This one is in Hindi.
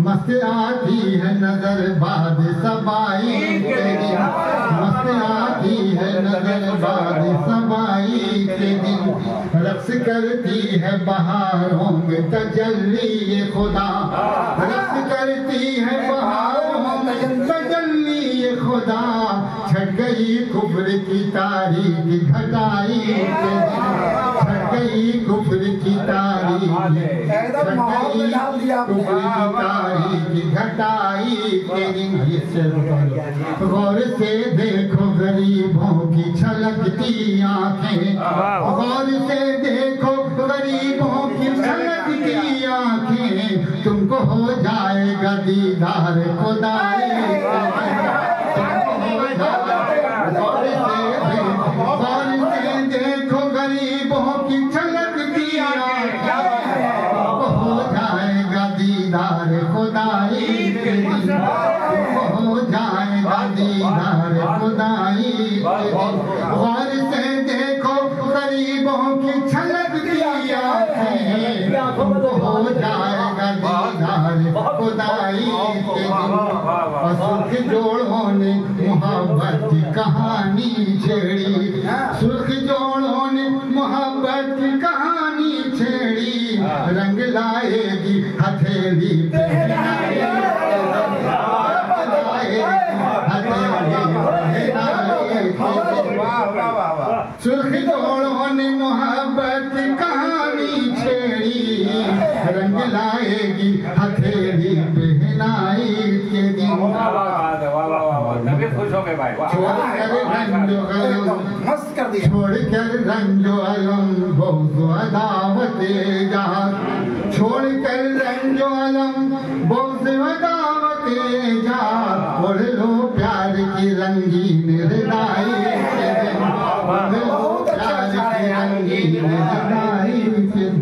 मस्त आती है नजर बाद सबाई तेरी, मस्त आती है नजर बाद सबाई के दिन, रक्स करती है बहारों में तजल्ली ये खुदा, रक्स करती है बहारों में तजल्ली ये खुदा, छट गई कुफ्र की तारीख घटाई के दिन, छट गई कुफ्र की तारीख, छट गई कुफ्र की तारीख घटाई के दिन। गौर से देखो गरीबों की छलकती आंखें, गौर से देखो गरीबों की छलकती आंखें, तुमको हो जाएगा दीदार खुदाई, गौर से देखो गरीबों की छलकती आंखें, हो जाएगा दीदार खुदाई के दिन, हो जाएगा दीदार खुदाई के दिन। गौर से देखो गरीबों की छलकती आंखें, हो जाएगा दीदार खुदाई के दिन। और सुर्ख जोड़ों ने मोहब्बत की कहानी छेड़ी, सुर्ख जोड़ों ने मोहब्बत की कहानी छेड़ी, रंग लाएगी हथेली पे, सुर्ख जोड़ों ने मोहब्बत की कहानी छेड़ी, रंग लाएगी हथेली पहनाई के दिन। छोड़कर रंजो अलम बहु अदावते जहाँ, छोड़कर रंजो अलम बहु अदावते जहाँ, ओढ़ लो प्यार की रंगीन रज़ाई के दिन, ओढ़ लो प्यार की रंगीन रज़ाई के दिन।